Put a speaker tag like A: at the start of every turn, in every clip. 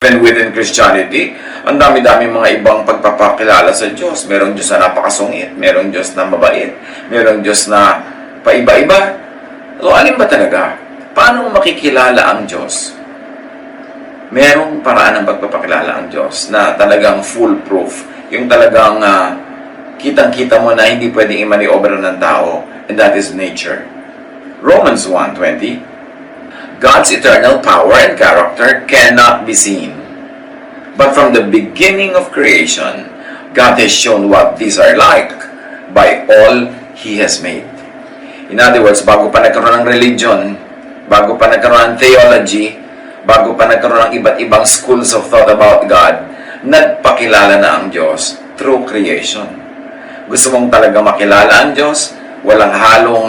A: Even within Christianity, ang dami-dami mga ibang pagpapakilala sa Diyos. Merong Diyos na napakasungit, merong Diyos na mabait, merong Diyos na paiba-iba. So, alin ba talaga? Paano makikilala ang Diyos? Merong paraan ng pagpapakilala ang Diyos na talagang foolproof. Yung talagang kitang-kita mo na hindi pwedeng i-maniobra ng tao, and that is nature. Romans 1:20, God's eternal power and character cannot be seen. But from the beginning of creation, God has shown what these are like by all He has made. In other words, bago pa nagkaroon ng religion, bago pa nagkaroon ng theology, bago pa nagkaroon ng iba't ibang schools of thought about God, nagpakilala na ang Diyos through creation. Gusto mong talaga makilala ang Diyos, walang halong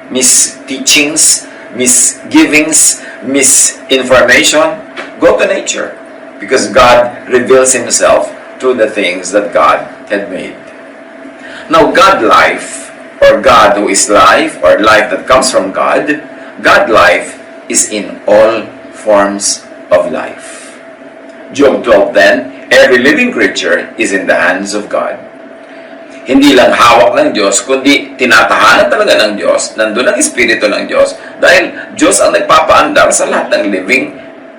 A: misteachings, misgivings, misinformation, go to nature. Because God reveals Himself through the things that God had made. Now, God life, or God who is life, or life that comes from God, God life is in all forms of life. Job 12 then, every living creature is in the hands of God. Hindi lang hawak ng Diyos, kundi tinatahanan talaga ng Diyos, nandun ang Espiritu ng Diyos, dahil Diyos ang nagpapaandar sa lahat ng living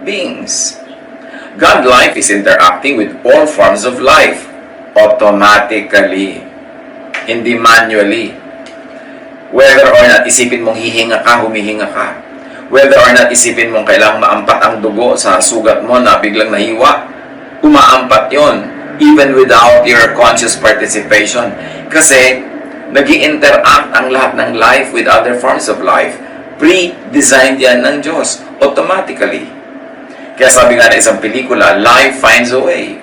A: beings. God life is interacting with all forms of life, automatically, hindi manually. Whether or not isipin mong hihinga ka, humihinga ka. Whether or not isipin mong kailangang maampat ang dugo sa sugat mo na biglang nahiwa, umaampat yon, even without your conscious participation. Kasi, nag-i-interact ang lahat ng life with other forms of life. Pre-designed yan ng Diyos, automatically. Kaya sabi nga na isang pelikula, life finds a way.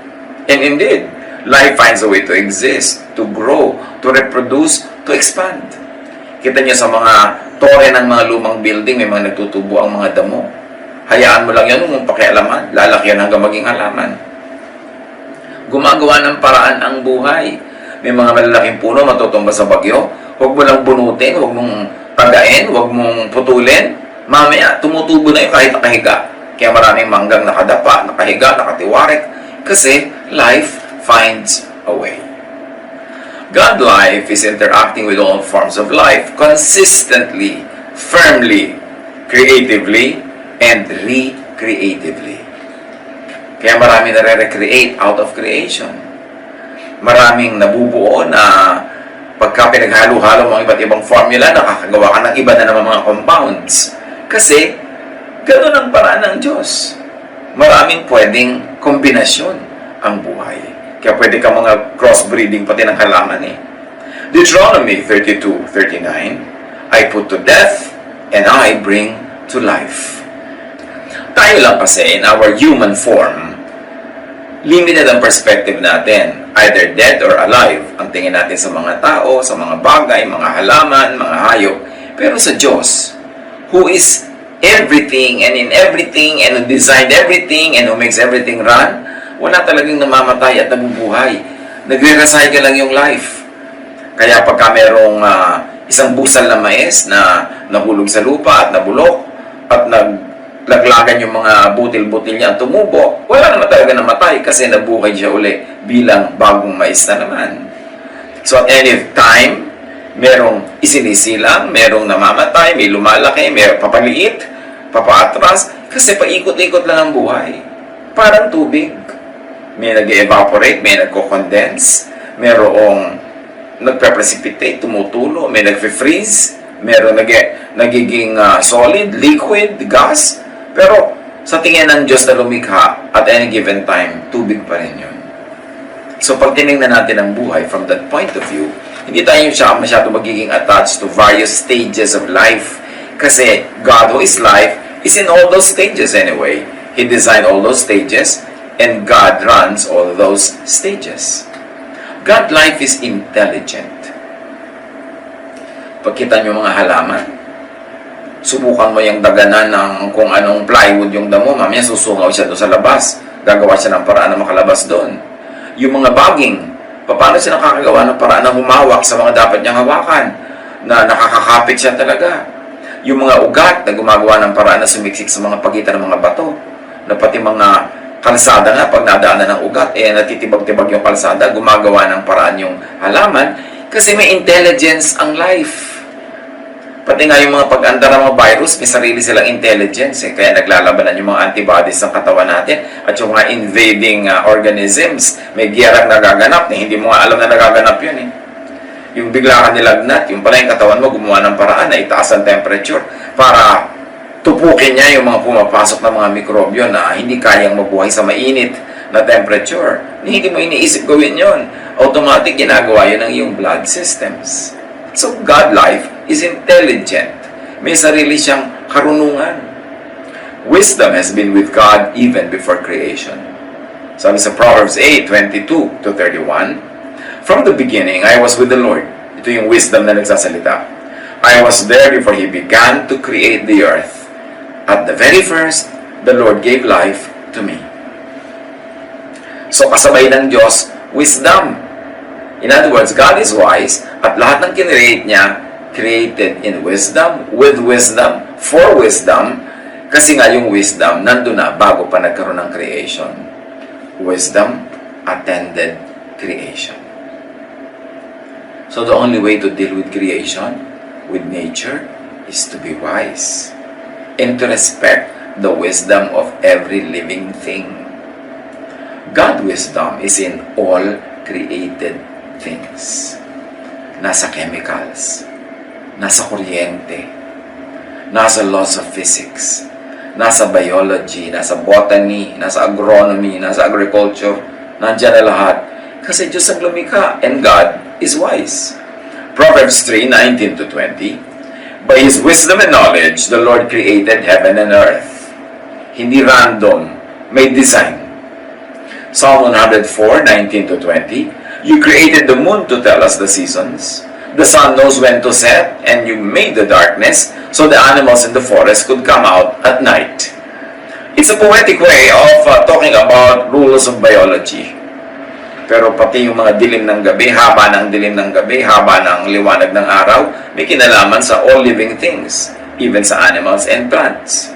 A: And indeed, life finds a way to exist, to grow, to reproduce, to expand. Kita niyo sa mga tore ng mga lumang building, may mga nagtutubo ang mga damo. Hayaan mo lang yan, kung pakialaman, lalaki yan hanggang maging halaman. Gumagawa ng paraan ang buhay. May mga malalaking puno matutumba sa bagyo. Huwag mo lang bunutin, huwag mong tagain, huwag mong putulin. Mamaya, tumutubo na yun kahit nakahiga. Kaya maraming manggang nakadapa, nakahiga, nakatiwarik. Kasi life finds a way. God life is interacting with all forms of life consistently, firmly, creatively, and recreatively. Kaya marami nare-recreate out of creation. Maraming nabubuo na pagka pinaghalo-halo mga iba't ibang formula, nakakagawa ka ng iba na naman mga compounds. Kasi, ganoon ang paraan ng Diyos. Maraming pwedeng kombinasyon ang buhay. Kaya pwede ka mga crossbreeding pati ng halaman eh. Deuteronomy 32:39, I put to death and I bring to life. Tayo lang kasi in our human form, limited ang perspective natin, either dead or alive. Ang tingin natin sa mga tao, sa mga bagay, mga halaman, mga hayop. Pero sa Diyos, who is everything and in everything and who designed everything and who makes everything run, wala talagang namamatay at nabubuhay. Nagre-recycle lang yung life. Kaya pagka merong isang busal na mais na nahulog sa lupa at nabulok at naglaglagan yung mga butil-butil niya at tumubo, wala naman talaga namatay kasi nabuhay siya uli bilang bagong mais na naman. So at any time, merong isinisilang, merong namamatay, may lumalaki, may papaliit, papaatras, kasi paikot-ikot lang ang buhay. Parang tubig. May nag-evaporate, may nagko-condense, merong nagpe-precipitate, tumutulo, may nagfe-freeze, merong nagiging solid, liquid, gas. Pero sa tingin ng Diyos na lumikha, at any given time, tubig pa rin yun. So pag tinignan natin ang buhay from that point of view, hindi tayo siya masyado magiging attached to various stages of life. Kasi God who is life is in all those stages anyway. He designed all those stages and God runs all those stages. God life is intelligent. Pagkita nyo mga halaman, subukan mo yung daganan ng kung anong plywood yung damo, mamaya susungaw siya doon sa labas. Gagawa siya ng paraan na makalabas doon. Yung mga baging, paano siya nakakagawa ng paraan na humawak sa mga dapat niyang hawakan, na nakakakapit siya talaga. Yung mga ugat na gumagawa ng paraan na sumiksik sa mga pagitan ng mga bato, na pati mga kalsada nga, pag nadaanan ng ugat, natitibag-tibag yung kalsada, gumagawa ng paraan yung halaman, kasi may intelligence ang life. Pati nga yung mga pag-andar ng mga virus, may sarili silang intelligence. Kaya naglalabanan yung mga antibodies ng katawan natin. At yung mga invading organisms, may giyerang nagaganap na hindi mo nga alam na nagaganap yun. Yung bigla ka nilagnat, yung pala yung katawan mo gumawa ng paraan na itaas ang temperature para tupukin niya yung mga pumapasok na mga mikrobyo na hindi kayang mabuhay sa mainit na temperature. Hindi mo iniisip gawin yun. Automatic ginagawa yun ng iyong blood systems. So, God life is intelligent. May sarili siyang karunungan. Wisdom has been with God even before creation. Sabi sa Proverbs 8:22-31, from the beginning, I was with the Lord. Ito yung wisdom na nagsasalita. I was there before He began to create the earth. At the very first, the Lord gave life to me. So, kasabay ng Diyos, wisdom. In other words, God is wise at lahat ng kinreate niya, created in wisdom, with wisdom, for wisdom, kasi nga yung wisdom nandun na bago pa nagkaroon ng creation. Wisdom attended creation. So the only way to deal with creation, with nature, is to be wise and to respect the wisdom of every living thing. God's wisdom is in all created things. Nasa chemicals, nasa kuryente, nasa laws of physics, nasa biology, nasa botany, nasa agronomy, nasa agriculture, nandiyan na lahat. Kasi Diyos ang lumikha and God is wise. Proverbs 3:19-20, by His wisdom and knowledge, the Lord created heaven and earth. Hindi random, may design. Psalm 104:19-20, you created the moon to tell us the seasons. The sun knows when to set, and you made the darkness so the animals in the forest could come out at night. It's a poetic way of talking about rules of biology. Pero pati yung mga dilim ng gabi, haba ng dilim ng gabi, haba ng liwanag ng araw, may kinalaman sa all living things, even sa animals and plants.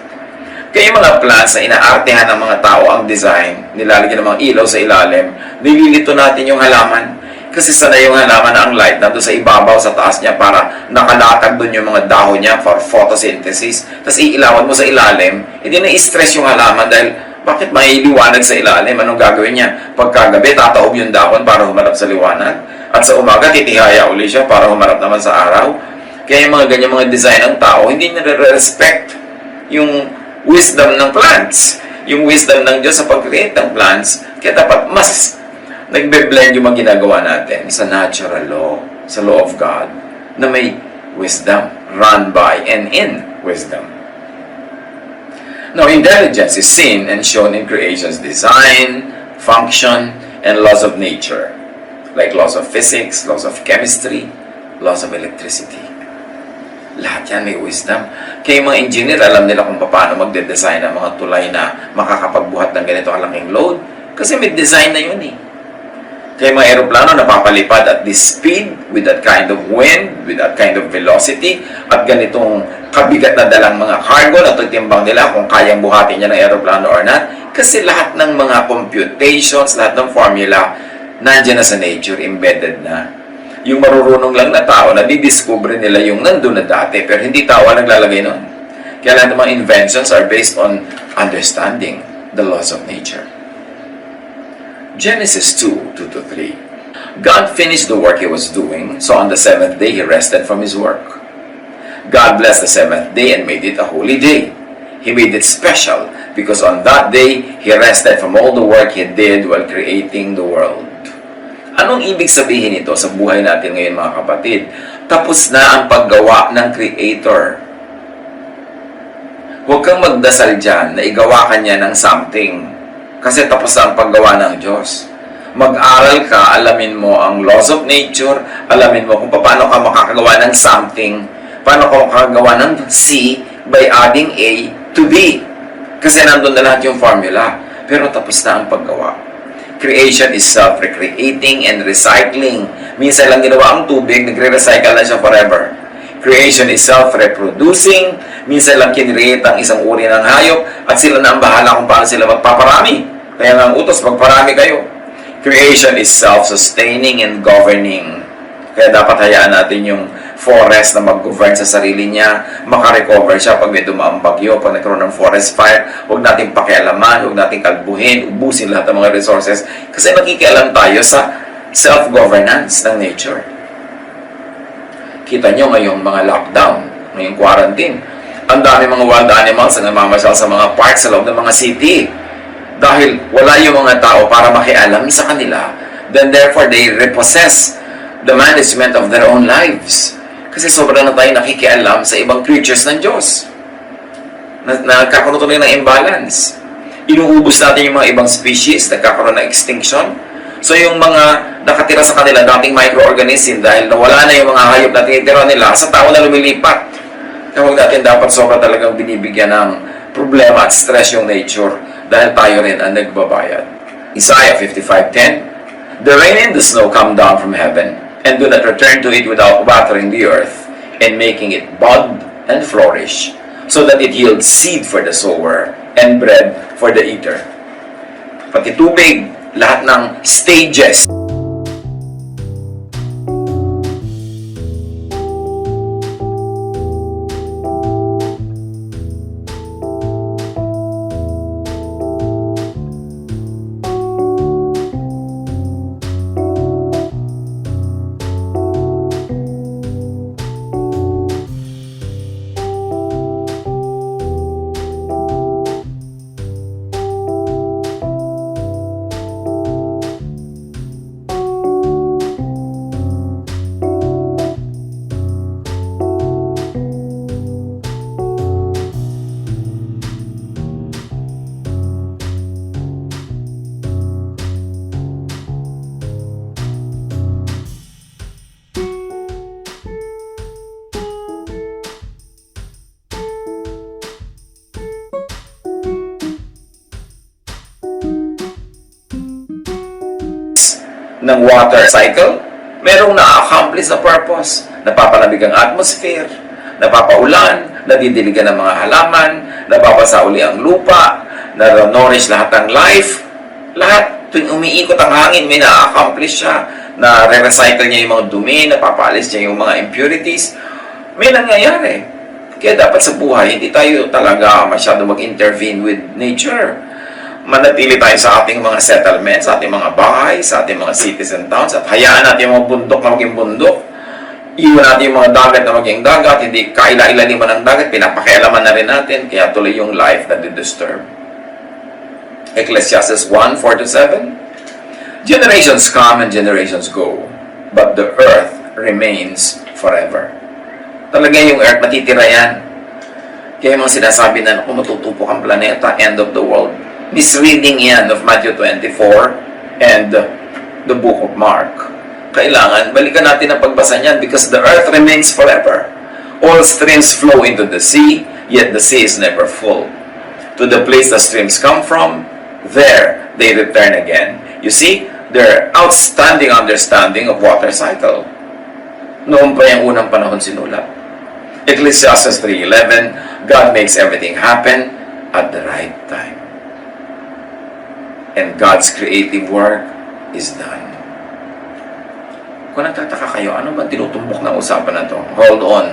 A: Kaya yung mga plants na inaartehan ng mga tao ang design, nilalagyan ng mga ilaw sa ilalim, nililito natin yung halaman. Kasi sanay yung halaman na ang light nandun sa ibabaw, sa taas niya para nakalatag dun yung mga dahon niya for photosynthesis. Tapos iilawan mo sa ilalim, hindi na-stress yung halaman dahil bakit may liwanag sa ilalim? Anong gagawin niya? Pagkagabi, tataob yung dahon para humarap sa liwanag. At sa umaga, titihaya uli siya para humarap naman sa araw. Kaya yung mga ganyan mga design ng tao, hindi nire-respect yung wisdom ng plants, yung wisdom ng Diyos sa pag-create ng plants. Kaya dapat mas nagbe-blend yung mga ginagawa natin sa natural law, sa law of God, na may wisdom, run by and in wisdom. Now, intelligence is seen and shown in creation's design, function, and laws of nature, like laws of physics, laws of chemistry, laws of electricity. Lahat yan may wisdom. Kaya yung mga engineer, alam nila kung paano magde-design ng mga tulay na makakapagbuhat ng ganito kalaking load. Kasi may design na yun eh. Kaya mga aeroplano napapalipad at this speed, with that kind of wind, with that kind of velocity, at ganitong kabigat na dalang mga cargo na titimbang nila kung kayang buhatin niya ng aeroplano or not. Kasi lahat ng mga computations, lahat ng formula, nandiyan na sa nature, embedded na. Yung marurunong lang na tao, nadidiscover nila yung nandun na dati, pero hindi tao ang naglalagay nun. Kaya lahat ng mga inventions are based on understanding the laws of nature. Genesis 2:2-3. God finished the work He was doing, so on the seventh day He rested from His work. God blessed the seventh day and made it a holy day. He made it special because on that day He rested from all the work He did while creating the world. Anong ibig sabihin nito sa buhay natin ngayon mga kapatid? Tapos na ang paggawa ng Creator. Huwag kang magdasal dyan na igawa ka niya ng something. Kasi tapos na ang paggawa ng Diyos. Mag-aral ka, alamin mo ang laws of nature, alamin mo kung paano ka makakagawa ng something, paano ka makakagawa ng C by adding A to B. Kasi nandun na lahat yung formula. Pero tapos na ang paggawa. Creation is self-recreating and recycling. Minsan lang ginawa ang tubig, nagre-recycle na siya forever. Creation is self-reproducing. Minsan lang kinreate ang isang uri ng hayop at sila na ang bahala kung paano sila magpaparami. Kaya nga ang utos, magparami kayo. Creation is self-sustaining and governing. Kaya dapat hayaan natin yung forest na mag-govern sa sarili niya, makarecover siya pag may dumaang bagyo, pag nagkaroon ng forest fire. Huwag natin pakialaman, huwag natin kalbuhin, ubusin lahat ng mga resources. Kasi nakikialam tayo sa self-governance ng nature. Kita nyo ngayong mga lockdown, ngayong quarantine. Ang dami mga wild animals na namamasyal sa mga parks sa loob ng mga city. Dahil wala yung mga tao para makialam sa kanila, then therefore they repossess the management of their own lives. Kasi sobrang na tayo nakikialam sa ibang creatures ng Diyos. Nagkakaroon tuloy ng imbalance. Inuubos natin yung mga ibang species, nagkakaroon ng extinction. So yung mga nakatira sa kanila, dating microorganism, dahil nawala na yung mga hayop na tinitira nila, sa tao na lumilipat. Kaya huwag natin dapat sobra talagang binibigyan ng problema at stress yung nature, dahil tayo rin ang nagbabayad. Isaiah 55:10, "The rain and the snow come down from heaven, and do not return to it without watering the earth, and making it bud and flourish, so that it yields seed for the sower, and bread for the eater." Pati tubig, lahat ng stages. Ng water cycle, merong na-accomplish na purpose. Napapalamig ang atmosphere, napapaulan, nadidiligan ng mga halaman, napapasa uli ang lupa, na-nourish lahat ng life. Lahat, tuwing umiikot ang hangin, may na-accomplish siya, na re-recycle niya yung mga dumi, napapaalis niya yung mga impurities. May nangyayari. Kaya dapat sa buhay, hindi tayo talaga masyado mag-intervene with nature. Manatili tayo sa ating mga settlements, sa ating mga bahay, sa ating mga cities and towns, at hayaan natin yung mga bundok na maging bundok. Iwan natin yung mga dagat na maging dagat, hindi kaila-ilaliman ng dagat, pinapakialaman na rin natin, kaya tuloy yung life na di-disturb. Ecclesiastes 1:4-7, "Generations come and generations go, but the earth remains forever." Talaga yung earth, matitira yan. Kaya yung mga sinasabi na, kung matutupok ang planeta, end of the world, misreading yan of Matthew 24 and the book of Mark. Kailangan, balikan natin ang pagbasa niyan because the earth remains forever. All streams flow into the sea, yet the sea is never full. To the place the streams come from, there they return again. You see, their outstanding understanding of water cycle. Noon pa yung unang panahon sinulat. Ecclesiastes 3:11, "God makes everything happen at the right time. And God's creative work is done." Kung nagtataka kayo, ano ba tinutumbok ng usapan na to? Hold on.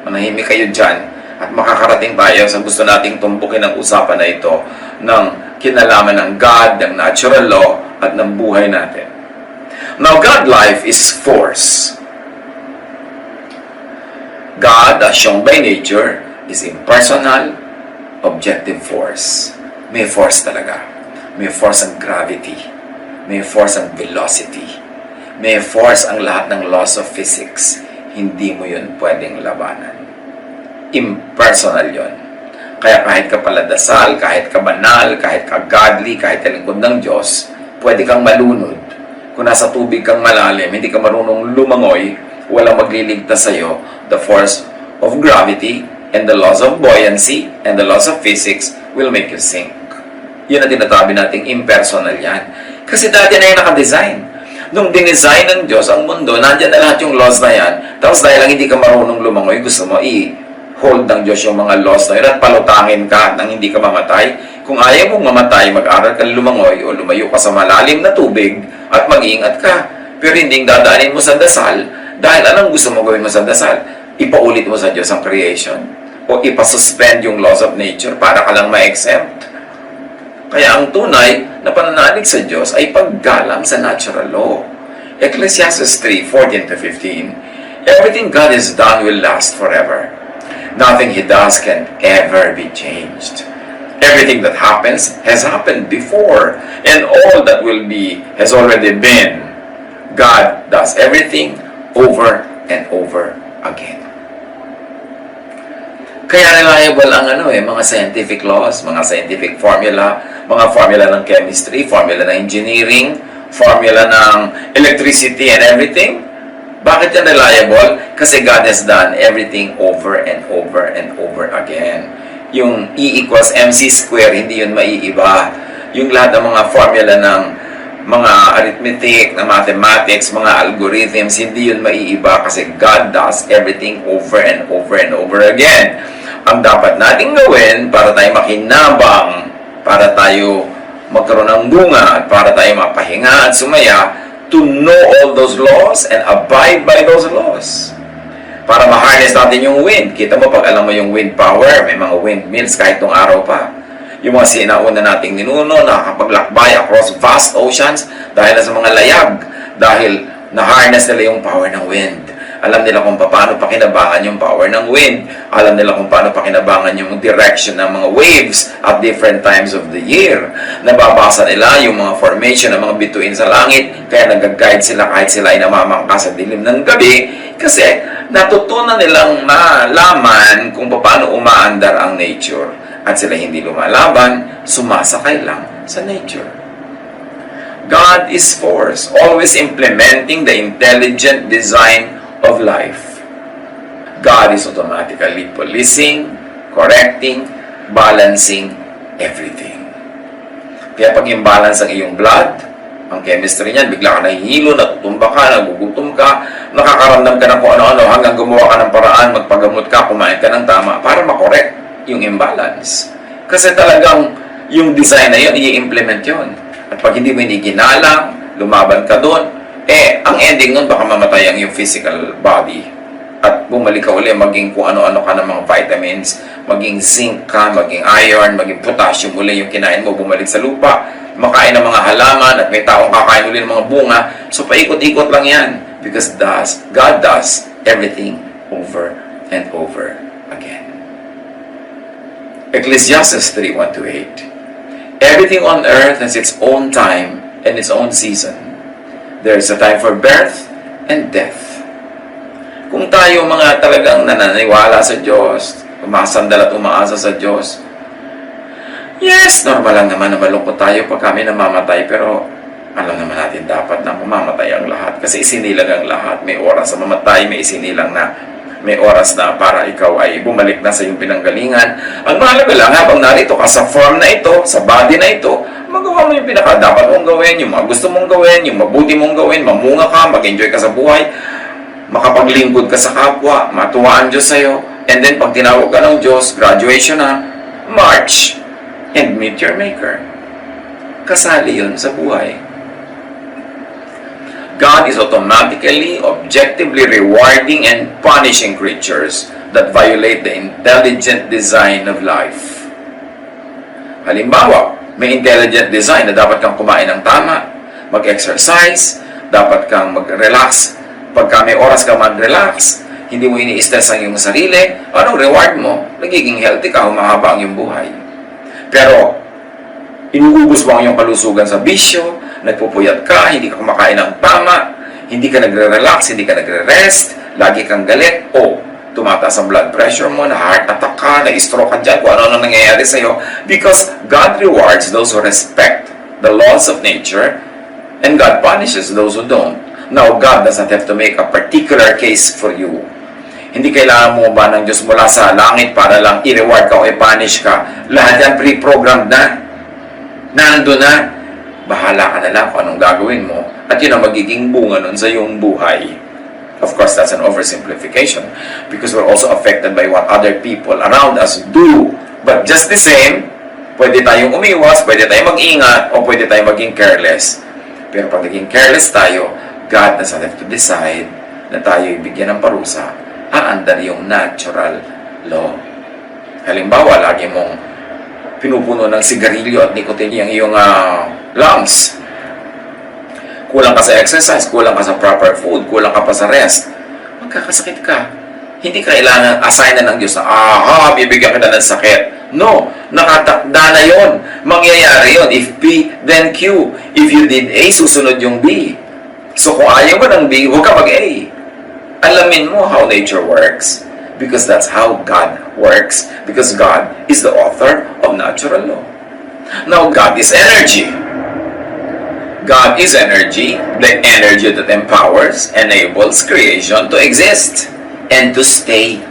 A: Manahimik kayo dyan. At makakarating tayo sa gusto nating tumbukin ng usapan na ito ng kinalaman ng God, ng natural law, at ng buhay natin. Now, God life is force. God, as shown by nature, is impersonal, objective force. May force talaga. May force ang gravity. May force ang velocity. May force ang lahat ng laws of physics. Hindi mo yun pwedeng labanan. Impersonal yun. Kaya kahit ka paladasal, kahit ka banal, kahit ka godly, kahit ka lingkod ng Diyos, pwede kang malunod. Kung nasa tubig kang malalim, hindi ka marunong lumangoy, walang magliligtas sa'yo. The force of gravity and the laws of buoyancy and the laws of physics will make you sink. Yun ang tinatabi nating impersonal yan. Kasi dati na yung nakadesign. Nung dinesign ng Diyos ang mundo, nandiyan na lahat yung laws na yan. Tapos dahil lang hindi ka marunong lumangoy, gusto mo i-hold ng Diyos yung mga laws na yun at palutangin ka nang hindi ka mamatay. Kung ayaw mong mamatay, mag-aral ka lumangoy o lumayo ka sa malalim na tubig at mag-iingat ka. Pero hindi dadaanin mo sa dasal dahil anong gusto mo gawin mo sa dasal? Ipaulit mo sa Diyos ang creation o ipasuspend yung laws of nature para ka lang ma-exempt. Kaya ang tunay na pananalig sa Diyos ay paggalang sa natural law. Ecclesiastes 3:14-15, everything God has done will last forever. Nothing He does can ever be changed. Everything that happens has happened before, and all that will be has already been. God does everything over and over again. Kaya reliable ang mga scientific laws, mga scientific formula, mga formula ng chemistry, formula ng engineering, formula ng electricity and everything. Bakit yan reliable? Kasi God has done everything over and over and over again. Yung E equals MC square, hindi yun maiiba. Yung lahat ng mga formula ng mga arithmetic, na mathematics, mga algorithms, hindi yun maiiba kasi God does everything over and over and over again. Ang dapat nating gawin para tayo makinabang, para tayo magkaroon ng bunga, at para tayo mapahinga at sumaya, to know all those laws and abide by those laws. Para ma-harness natin yung wind. Kita mo, pag alam mo yung wind power, may mga windmills kahit tong araw pa. Yung mga sinauna nating ninuno, nakakapaglakbay across vast oceans dahil sa mga layag, dahil na-harness nila yung power ng wind. Alam nila kung paano pakinabangan yung power ng wind. Alam nila kung paano pakinabangan yung direction ng mga waves at different times of the year. Nababasa nila yung mga formation ng mga bituin sa langit, kaya nag-guide sila kahit sila ay namamangka sa dilim ng gabi, kasi natutunan nilang malaman kung paano umaandar ang nature. At sila hindi lumalaban, sumasakay lang sa nature. God is force, always implementing the intelligent design of life. God is automatically policing, correcting, balancing everything. Kaya pag imbalance ang iyong blood, ang chemistry niyan, bigla ka nahihilo, natutumba ka, nagugutom ka, nakakaramdam ka ng kung ano-ano, hanggang gumawa ka ng paraan, magpagamot ka, kumain ka ng tama, para makorek yung imbalance. Kasi talagang yung design na yun, i-implement yun. At pag hindi mo ginalang, lumaban ka doon, ang ending nun, baka mamatay ang yung physical body. At bumalik ka uli, maging kung ano-ano ka ng mga vitamins, maging zinc ka, maging iron, maging potassium uli yung kinain mo, bumalik sa lupa, makain ng mga halaman, at may taong kakain uli ng mga bunga. So, paikot-ikot lang yan. Because God does everything over and over again. Ecclesiastes 3:1-8. Everything on earth has its own time and its own season. There is a time for birth and death. Kung tayo mga talagang nananiwala sa Diyos, umasandal at umaasa sa Diyos, yes, normal lang naman na malungkot tayo pag kami namamatay, pero alam naman natin dapat na mamamatay ang lahat kasi isinilang ang lahat. May oras na mamatay, may isinilang na, may oras na para ikaw ay bumalik na sa iyong pinanggalingan. Ang mahalaga lang, habang narito ka sa form na ito, sa body na ito, magawa mo yung pinaka-dapat mong gawin, yung mga gusto mong gawin, yung mabuti mong gawin, mamunga ka, mag-enjoy ka sa buhay, makapaglingkod ka sa kapwa, matuwa ang Diyos sa'yo, and then pag tinawag ka ng Diyos, graduation na, march, and meet your Maker. Kasali yun sa buhay. God is automatically, objectively rewarding and punishing creatures that violate the intelligent design of life. Halimbawa, may intelligent design na dapat kang kumain ng tama, mag-exercise, dapat kang mag-relax. Pagka may oras ka mag-relax, hindi mo ini-stress ang iyong sarili, anong reward mo? Nagiging healthy ka, humahaba ang iyong buhay. Pero, inuubos mo ang iyong kalusugan sa bisyo, nagpupuyat ka, hindi ka kumakain ng tama, hindi ka nagre-relax, hindi ka nagre-rest, lagi kang galit, tumataas ang blood pressure mo, na-heart attack ka, na-stroke ka dyan, kung ano nangyayari sa'yo. Because God rewards those who respect the laws of nature, and God punishes those who don't. Now, God doesn't have to make a particular case for you. Hindi kailangan mo ba ng Diyos mula sa langit para lang i-reward ka o i-punish ka. Lahat yan pre-programmed na. Nandun na. Bahala ka na lang kung anong gagawin mo. At yun ang magiging bunga nun sa iyong buhay. Of course, that's an oversimplification because we're also affected by what other people around us do. But just the same, Pwede tayong umiwas, pwede tayong mag-ingat, o pwede tayong maging careless. Pero pag naging careless tayo, God doesn't have to decide na tayo ibigyan ng parusa. Aandar yung natural law. Halimbawa, lagi mong pinupuno ng sigarilyo at nicotine yung iyong lungs. Kulang ka sa exercise, kulang ka sa proper food, kulang ka pa sa rest. Magkakasakit ka. Hindi kailangan assign na ng Diyos na, bibigyan kita ng sakit. No, nakatakda na yon. Mangyayari yon. If B, then Q. If you did A, susunod yung B. So kung ayaw mo ng B, huwag ka mag-A. Alamin mo how nature works. Because that's how God works. Because God is the author of natural law. Now, God is energy. God is energy, the energy that empowers, enables creation to exist and to stay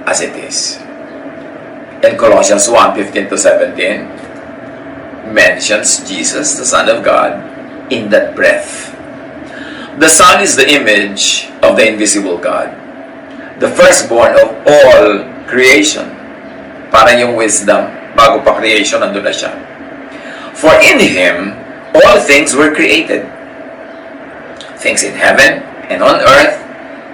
A: as it is. And Colossians 1:15-17 mentions Jesus, the Son of God, in that breath. The Son is the image of the invisible God, the firstborn of all creation. Parang yung wisdom, bago pa creation, nandun na siya. For in Him, all things were created. Things in heaven and on earth,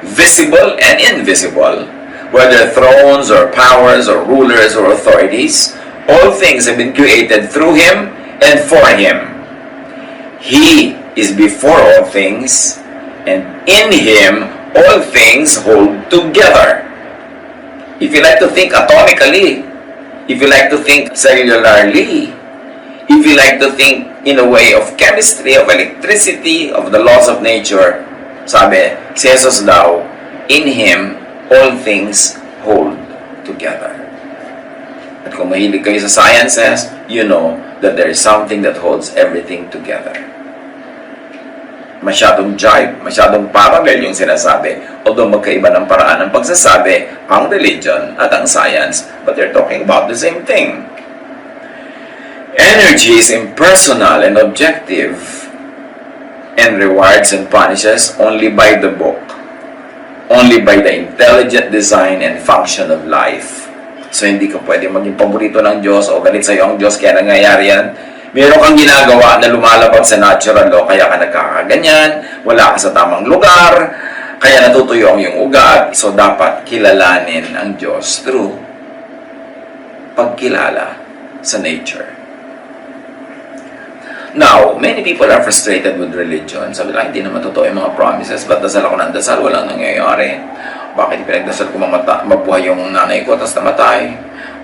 A: visible and invisible, whether thrones or powers or rulers or authorities, all things have been created through Him and for Him. He is before all things, and in Him all things hold together. If you like to think atomically, if you like to think cellularly, if you like to think in a way of chemistry, of electricity, of the laws of nature, sabi, si Jesus daw, in Him, all things hold together. At kung mahilig kayo sa sciences, you know that there is something that holds everything together. Masyadong jive, masyadong parallel yung sinasabi. Although magkaiba ng paraan ng pagsasabi, ang religion at ang science, but they're talking about the same thing. Energy is impersonal and objective, and rewards and punishes only by the book, only by the intelligent design and function of life. So hindi ka pwede maging paborito ng Diyos o galit sa'yo ang Diyos kaya nangyayari yan. Meron kang ginagawa na lumalabag sa natural law kaya ka nagkakaganyan, wala ka sa tamang lugar, kaya natutuyo ang iyong ugat. So dapat kilalanin ang Diyos through pagkilala sa nature. Now, many people are frustrated with religion. Sabi lang, hindi naman totoo yung mga promises. Ba't dasal ako ng dasal? Walang nangyayari. Bakit pinagdasal ko mabuhay yung nanay ko tapos namatay?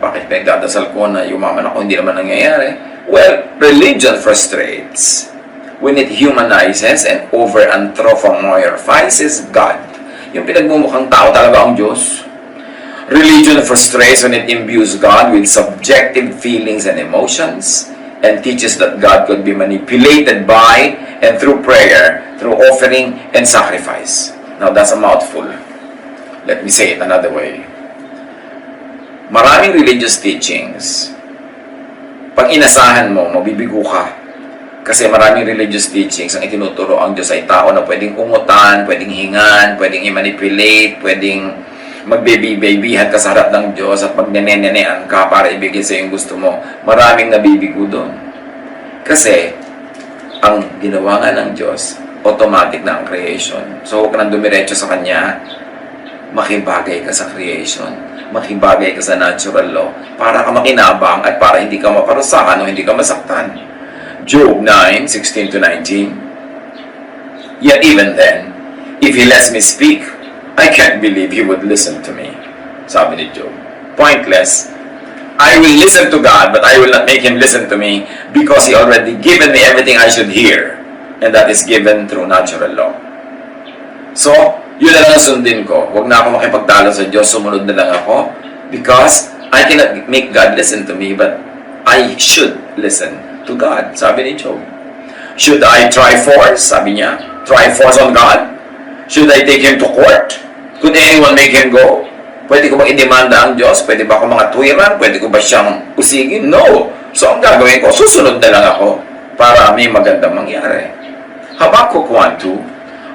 A: Bakit pinagdadasal ko na yumaman ako? Hindi naman nangyayari. Well, religion frustrates when it humanizes and over-anthropomorphizes God. Yung pinagmumukhang tao talaga ang Diyos. Religion frustrates when it imbues God with subjective feelings and emotions, and teaches that God could be manipulated by and through prayer, through offering and sacrifice. Now, that's a mouthful. Let me say it another way. Maraming religious teachings, pag inasahan mo, mabibigo ka. Kasi maraming religious teachings, ang itinuturo ang Diyos ay tao na pwedeng umutan, pwedeng hingan, pwedeng i-manipulate, pwedeng magbaby-babyhan ka sa harap ng Diyos at magnene-nenean ka para ibigay sa yung gusto mo. Maraming nabibigo doon. Kasi, ang ginawa nga ng Diyos, automatic na ang creation. So, huwag ka nang dumiretso sa Kanya, makibagay ka sa creation, makibagay ka sa natural law, para ka makinabang at para hindi ka maparusahan o hindi ka masaktan. Job 9:16-19. Yet even then, if He lets me speak, I can't believe He would listen to me. Sabi ni Job. Pointless. I will listen to God, but I will not make Him listen to me because He already given me everything I should hear. And that is given through natural law. So, yun na lang sundin ko. Huwag na ako makipagtalo sa Diyos, sumunod na lang ako. Because I cannot make God listen to me, but I should listen to God. Sabi ni Job. Should I try force? Sabi niya. Try force on God? Should I take Him to court? Could anyone make Him go? Pwede ko bang idemanda ang Diyos? Pwede ba ako mga tuwiran? Pwede ko ba siyang usigin? No! So, ang gagawin ko, susunod na lang ako para may magandang mangyari. Habakkuk 1:2.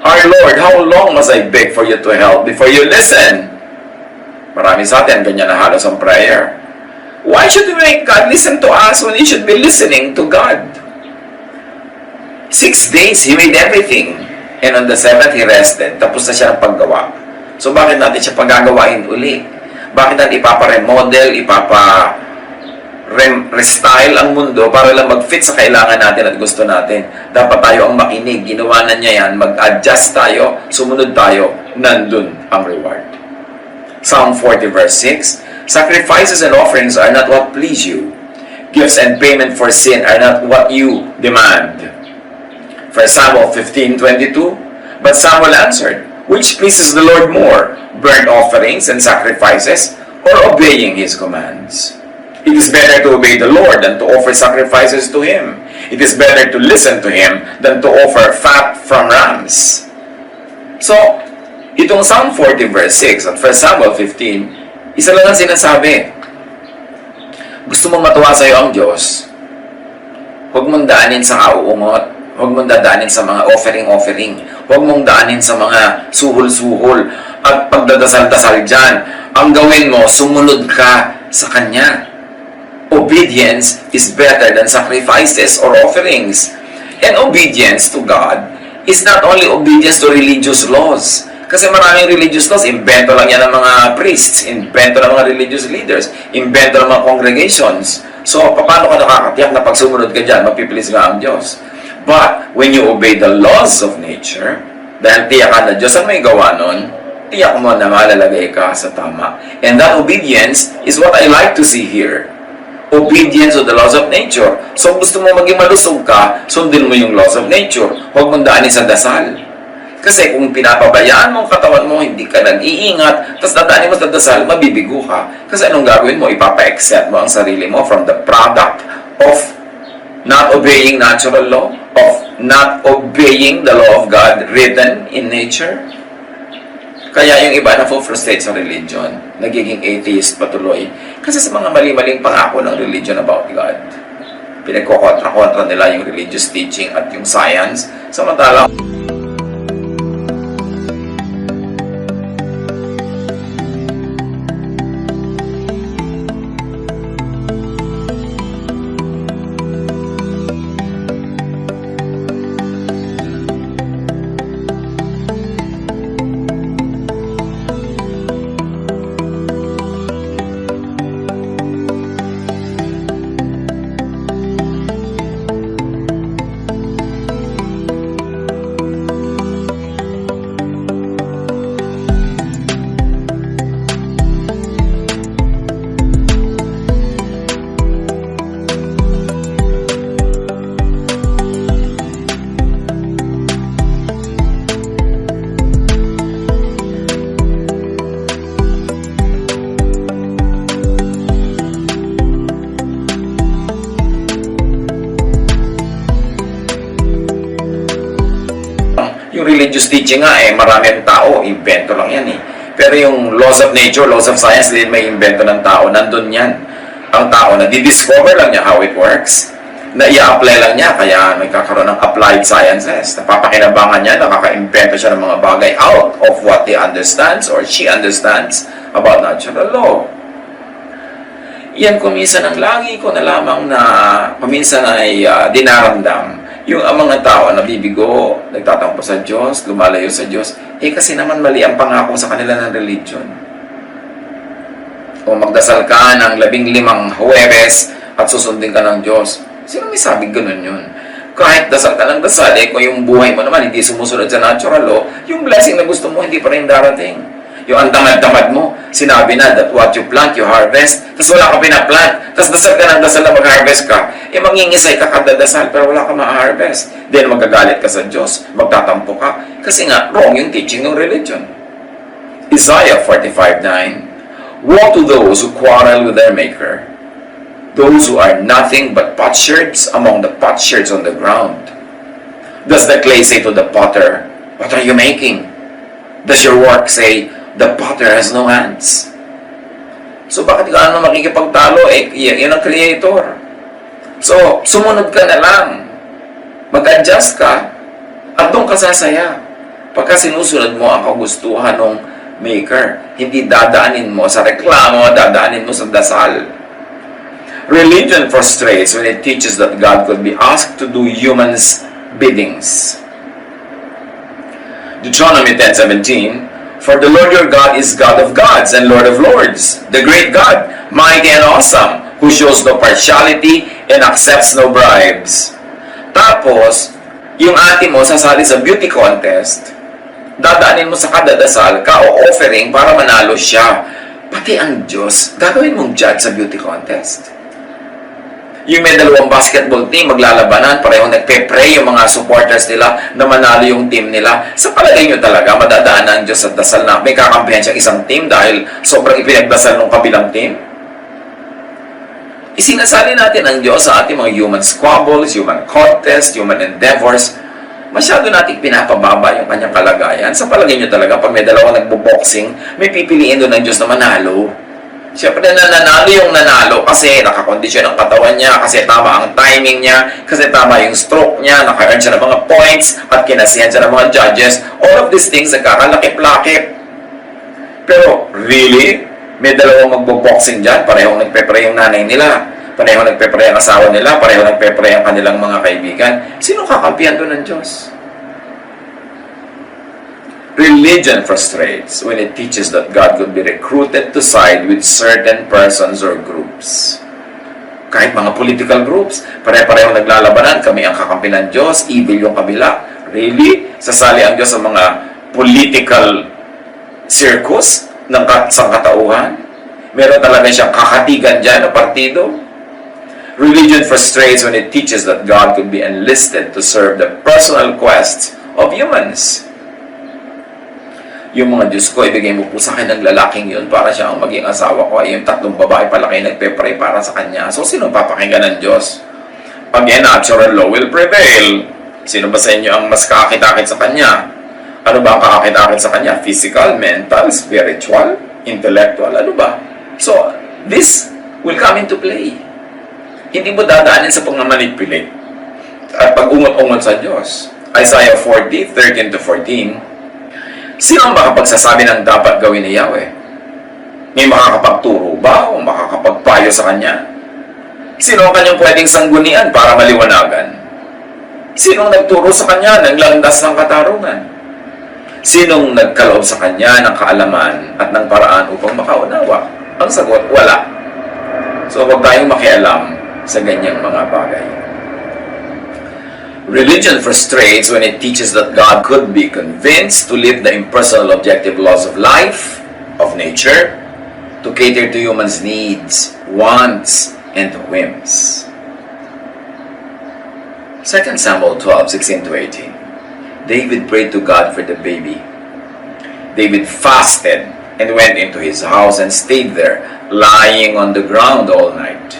A: Our Lord, how long must I beg for you to help before you listen? Marami sa atin, ganyan na halos ang prayer. Why should we make God listen to us when He should be listening to God? 6 days, He made everything. And on the 7th, He rested. Tapos na siya ng paggawa. So bakit natin siya pagagawain uli? Bakit natin ipapa-remodel, restyle ang mundo para lang mag-fit sa kailangan natin at gusto natin? Dapat tayo ang makinig. Ginawa na niya yan. Mag-adjust tayo. Sumunod tayo. Nandun ang reward. Psalm 40 verse 6, sacrifices and offerings are not what please you. Gifts and payment for sin are not what you demand. 1 Samuel 15:22, but Samuel answered, which pleases the Lord more, burnt offerings and sacrifices, or obeying His commands? It is better to obey the Lord than to offer sacrifices to Him. It is better to listen to Him than to offer fat from rams. So, itong Psalm 40 verse 6 at 1 Samuel 15, isa lang ang sinasabi. Gusto mong matuwa sa iyo ang Diyos, huwag mong daanin sa kauungot, huwag mong dadaanin sa mga offering, huwag mong daanin sa mga suhol-suhol at pagdadasal-dasal dyan. Ang gawin mo, sumunod ka sa Kanya. Obedience is better than sacrifices or offerings. And obedience to God is not only obedience to religious laws. Kasi maraming religious laws, invento lang yan ng mga priests, invento ng mga religious leaders, invento ng mga congregations. So, paano ka nakakatiyak na pag sumunod ka dyan, magpipilis nga ang Diyos? But, when you obey the laws of nature, dahil tiyak ka na Diyos ang may gawa nun, tiyak mo na malalagay ka sa tama. And that obedience is what I like to see here. Obedience to the laws of nature. So, gusto mo maging malusog ka, sundin mo yung laws of nature. Huwag mong daanin sa dasal. Kasi kung pinapabayaan mo ang katawan mo, hindi ka nag-iingat, tapos dadaanin mo sa dasal, mabibigo ka. Kasi anong gagawin mo? Ipapa-accept mo ang sarili mo from the product of not obeying natural law, of not obeying the law of God written in nature. Kaya yung iba na frustrate sa religion, nagiging atheist patuloy. Kasi sa mga mali-maling pangako ng religion about God, pinagkokontra-kontra nila yung religious teaching at yung science, samantalang yung religious teaching nga maraming tao, invento lang yan Pero yung laws of nature, laws of science, din may invento ng tao, nandun yan. Ang tao na di-discover lang niya how it works, na i-apply lang niya, kaya may kakaroon ng applied sciences. Napapakinabangan niya, nakaka-invento siya ng mga bagay out of what he understands or she understands about natural law. Yan kuminsan ang lagi ko na lamang na kuminsan ay dinaramdam. Yung ang mga tao na bibigo, nagtatampo sa Diyos, lumalayo sa Diyos, kasi naman mali ang pangako sa kanila ng religion. O magdasal ka ng 15 Huwebes at susundin ka ng Diyos. Sino may sabing ganun yun? Kahit dasal ka ng dasal, kung yung buhay mo naman hindi sumusunod sa natural law, yung blessing na gusto mo hindi pa rin darating. Yung ang tamad-tamad mo, sinabi na that what you plant, you harvest. Tapos wala ka pinaplant. Tapos dasal ka ng dasal na mag-harvest ka. Mangingisay ka kada dasal pero wala ka ma-harvest. Then magagalit ka sa Diyos. Magtatampo ka. Kasi nga, wrong yung teaching ng religion. Isaiah 45:9, woe to those who quarrel with their maker, those who are nothing but potsherds among the potsherds on the ground. Does the clay say to the potter, what are you making? Does your work say, the potter has no hands? So bakit ka ano makikipagtalo? Yan ang creator. So, sumunod ka na lang. Mag-adjust ka at doon ka sasaya. Pagka sinusunod mo ang kagustuhan ng maker, hindi dadaanin mo sa reklamo, dadaanin mo sa dasal. Religion frustrates when it teaches that God could be asked to do humans' biddings. Deuteronomy 10:17, "For the Lord your God is God of gods and Lord of lords, the great God, mighty and awesome, who shows no partiality and accepts no bribes." Tapos, yung ate mo sasali sa beauty contest, dadaanin mo sa kadadasal ka o offering para manalo siya. Pati ang Diyos, gagawin mong judge sa beauty contest. Yung may dalawang basketball team, maglalabanan, parehong nagpe-pray yung mga supporters nila na manalo yung team nila. Sa palagay nyo talaga, madadaan ang Diyos sa dasal na may kakampihan siyang isang team dahil sobrang ipinagdasal ng kabilang team? Isinasali natin ang Diyos sa ating mga human squabbles, human contests, human endeavors. Masyado nating pinapababa yung kanyang kalagayan. Sa palagay nyo talaga, pag may dalawang nagbo-boxing, may pipiliin doon ng Diyos na manalo. Siyempre nanalo yung nanalo kasi nakakondisyon ang katawan niya, kasi tama ang timing niya, kasi tama yung stroke niya, naka-earn siya ng mga points, at kinasihan siya ng mga judges. All of these things nagkakalakip-lakip. Pero, really? May dalawang magbo-boxing dyan, parehong nagpe-pray yung nanay nila, parehong nagpe-pray ang asawa nila, parehong nagpe-pray ang kanilang mga kaibigan. Sino kakampihan doon ng Diyos? Religion frustrates when it teaches that God could be recruited to side with certain persons or groups. Kahit mga political groups, pare-pareho naglalabanan, kami ang kakampi ng Diyos, evil yung kabila. Really? Sasali ang Diyos sa mga political circus ng sangkatauhan? Meron talaga siyang kakatigan dyan na partido? Religion frustrates when it teaches that God could be enlisted to serve the personal quests of humans. Yung mga Diyos ko, ibigay mo po sa akin ng lalaking yun para siya ang maging asawa ko. Ay yung tatlong babae pala kayo nagpe-pray para sa kanya. So, sino papakinggan ng Diyos? Again, natural law will prevail. Sino ba sa inyo ang mas kakakit-akit sa kanya? Ano ba ang kakakit-akit sa kanya? Physical, mental, spiritual, intellectual, ano ba? So, this will come into play. Hindi mo dadaanin sa pagmamanipulate at pag-ungot-ungot sa Diyos. Isaiah 40, 13-14, sino ang makapagsasabi ng dapat gawin ni Yahweh? May makakapagturo ba o makakapagpayo sa Kanya? Sino ang Kanyang pwedeng sanggunian para maliwanagan? Sinong nagturo sa Kanya ng landas ng katarungan? Sinong nagkaloob sa Kanya ng kaalaman at ng paraan upang makaunawa? Ang sagot, wala. So, huwag tayong makialam sa ganyang mga bagay. Religion frustrates when it teaches that God could be convinced to live the impersonal objective laws of life, of nature, to cater to humans' needs, wants, and whims. 2 Samuel 12:16-18. David prayed to God for the baby. David fasted and went into his house and stayed there, lying on the ground all night.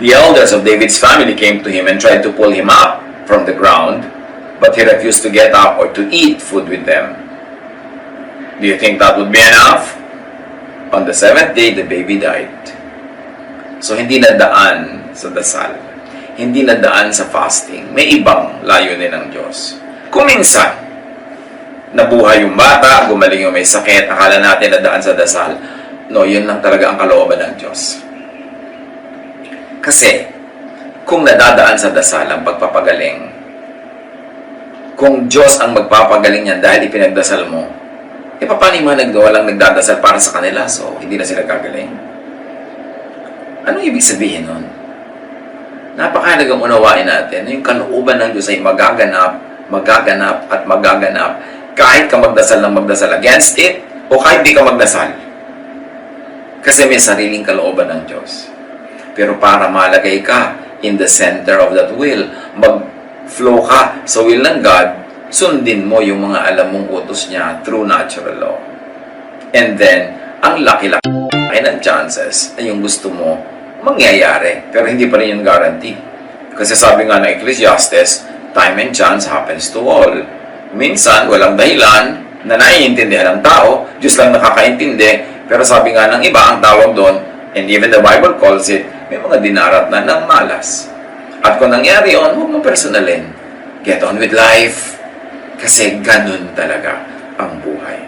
A: The elders of David's family came to him and tried to pull him up from the ground, but he refused to get up or to eat food with them. Do you think that would be enough? On the 7th day, the baby died. So, hindi nadaan sa dasal. Hindi nadaan sa fasting. May ibang layunin ng Diyos. Kung minsan, nabuhay yung bata, gumaling yung may sakit, akala natin nadaan sa dasal. No, yun lang talaga ang kalooban ng Diyos. Kasi, kung nadadaan sa dasal ang pagpapagaling, kung Diyos ang magpapagaling niyan dahil ipinagdasal mo, paano yung mga walang nagdadasal para sa kanila, so hindi na sila gagaling? Anong ibig sabihin nun? Napakahalagang unawain natin na yung kalooban ng Diyos ay magaganap at magaganap kahit ka magdasal ng magdasal against it o kahit di ka magdasal. Kasi may sariling kalooban ng Diyos. Pero para malagay ka in the center of that will, mag-flow ka sa will ng God, sundin mo yung mga alam mong utos niya through natural law. And then, ang laki-laki ng chances na yung gusto mo mangyayari. Pero hindi pa rin yung guarantee. Kasi sabi nga ng Ecclesiastes, time and chance happens to all. Minsan, walang dahilan na naiintindihan ng tao, Diyos lang nakakaintindi, pero sabi nga ng iba, ang tawag doon, and even the Bible calls it, may mga dinarat na ng malas. At kung nangyari yun, huwag mong personalin. Get on with life. Kasi ganun talaga ang buhay.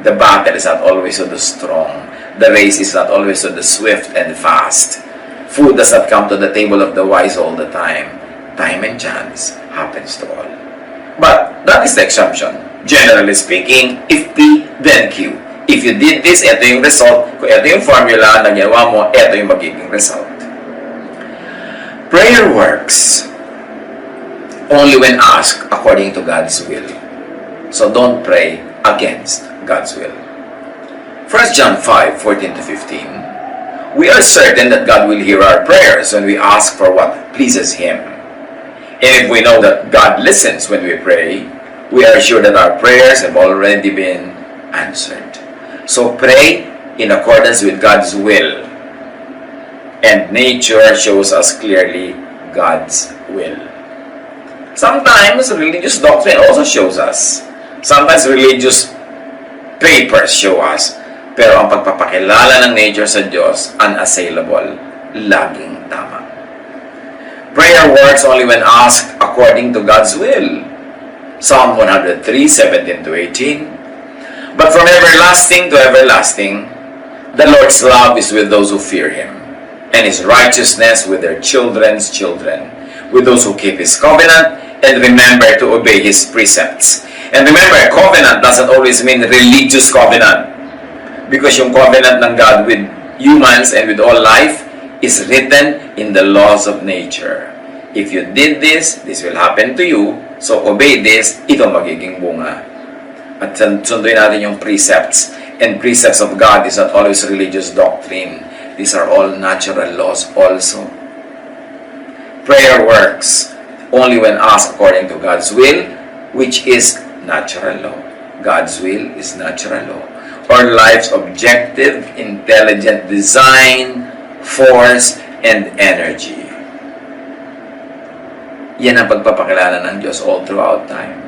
A: The battle is not always to the strong. The race is not always to the swift and fast. Food does not come to the table of the wise all the time. Time and chance happens to all. But that is the exception. Generally speaking, if P, then Q. If you did this, ito yung result. Kung ito yung formula na ginawa mo, ito yung magiging result. Prayer works only when asked according to God's will. So don't pray against God's will. 1 John 5:14-15. We are certain that God will hear our prayers when we ask for what pleases Him. And if we know that God listens when we pray, we are sure that our prayers have already been answered. So pray in accordance with God's will. And nature shows us clearly God's will. Sometimes religious doctrine also shows us. Sometimes religious papers show us. Pero ang pagpapakilala ng nature sa Diyos, unassailable, laging tama. Prayer works only when asked according to God's will. Psalm 103:17-18. But from everlasting to everlasting, the Lord's love is with those who fear Him, and His righteousness with their children's children, with those who keep His covenant and remember to obey His precepts. And remember, covenant doesn't always mean religious covenant. Because yung covenant ng God with humans and with all life is written in the laws of nature. If you did this, this will happen to you. So obey this, ito magiging bunga. At sunduin natin yung precepts. And precepts of God is not always religious doctrine. These are all natural laws also. Prayer works only when asked according to God's will, which is natural law. God's will is natural law. Or life's objective, intelligent design, force, and energy. Yan ang pagpapakilala ng Diyos all throughout time.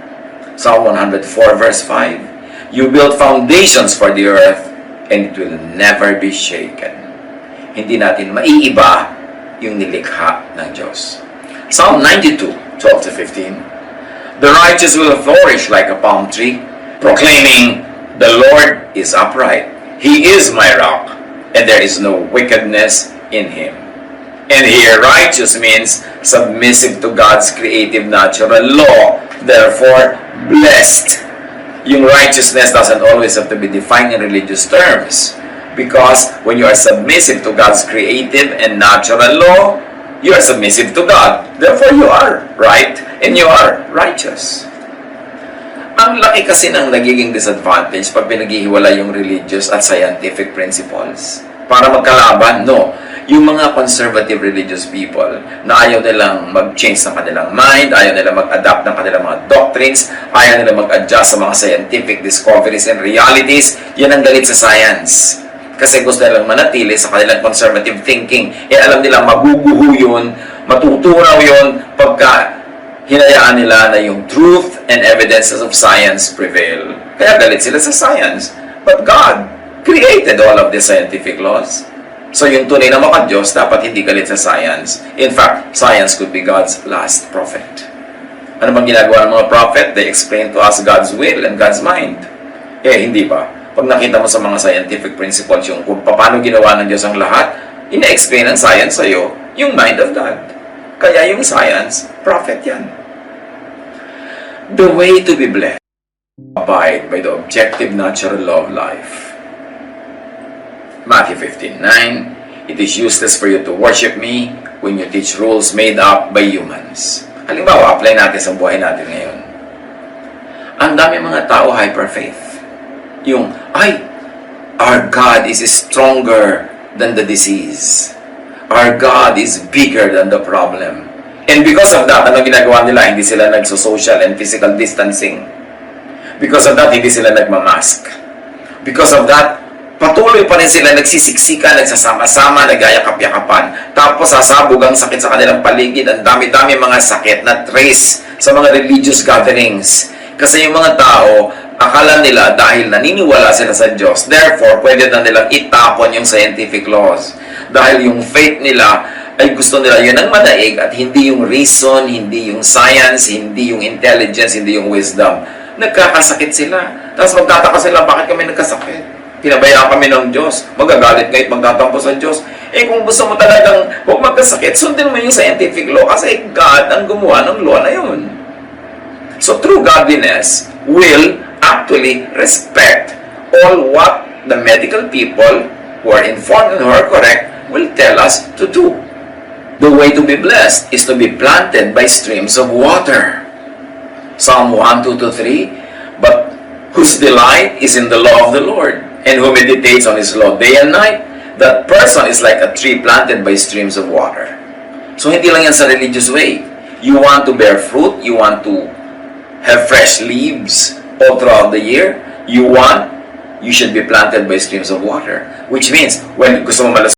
A: Psalm 104:5. You build foundations for the earth, and it will never be shaken. Hindi natin maiiba yung nilikha ng Diyos. Psalm 92:12-15. The righteous will flourish like a palm tree, proclaiming, the Lord is upright. He is my rock, and there is no wickedness in Him. And here, righteous means submissive to God's creative natural law. Therefore, blessed. Yung righteousness doesn't always have to be defined in religious terms. Because when you are submissive to God's creative and natural law, you are submissive to God. Therefore, you are right and you are righteous. Ang laki kasi ng nagiging disadvantage pag pinaghihiwala yung religious at scientific principles. Para magkalaban, no. Yung mga conservative religious people na ayaw nilang mag-change ng kanilang mind, ayaw nilang mag-adapt ng kanilang mga doctrines, ayaw nilang mag-adjust sa mga scientific discoveries and realities, yan ang galit sa science. Kasi gusto nilang manatili sa kanilang conservative thinking. Alam nila maguguho yun, matutunaw yun pagka hinayaan nila na yung truth and evidences of science prevail. Kaya galit sila sa science. But God created all of the scientific laws. So yung tunay na maka-Diyos, dapat hindi galit sa science. In fact, science could be God's last prophet. Ano bang ginagawa ng mga prophet? They explain to us God's will and God's mind. Hindi ba? Pag nakita mo sa mga scientific principles yung kung paano ginawa ng Diyos ang lahat, ina-explain ng science sa'yo yung mind of God. Kaya yung science, prophet yan. The way to be blessed, abide by the objective natural law of life. Matthew 15:9, it is useless for you to worship me when you teach rules made up by humans. Halimbawa, apply natin sa buhay natin ngayon. Ang dami mga tao hyper-faith. Yung, our God is stronger than the disease. Our God is bigger than the problem. And because of that, ano ginagawa nila? Hindi sila nagso-social and physical distancing. Because of that, hindi sila nagmamask. Because of that, patuloy pa rin sila nagsisiksikan, nagsasama-sama, nagayakap-yakapan. Tapos sasabog ang sakit sa kanilang paligid. Ang dami-dami mga sakit na trace sa mga religious gatherings. Kasi yung mga tao, akala nila dahil naniniwala sila sa Diyos, therefore, pwede na nilang itapon yung scientific laws. Dahil yung faith nila, ay gusto nila yun ang madaig at hindi yung reason, hindi yung science, hindi yung intelligence, hindi yung wisdom. Nagkakasakit sila. Tapos magtataka sila, bakit kami nagkasakit? Pinabayaan kami ng Diyos. Magagalit ngayon, magtatampo sa Diyos. Kung gusto mo talagang huwag magkasakit, sundin mo yung scientific law kasi God ang gumawa ng law na yun. So true godliness will actually respect all what the medical people who are informed and who are correct will tell us to do. The way to be blessed is to be planted by streams of water. Psalm 1, 2 to 3, but whose delight is in the law of the Lord, and who meditates on His law day and night, that person is like a tree planted by streams of water. So hindi lang yan sa religious way. You want to bear fruit, you want to have fresh leaves all throughout the year, you should be planted by streams of water. Which means, when gusto mo malas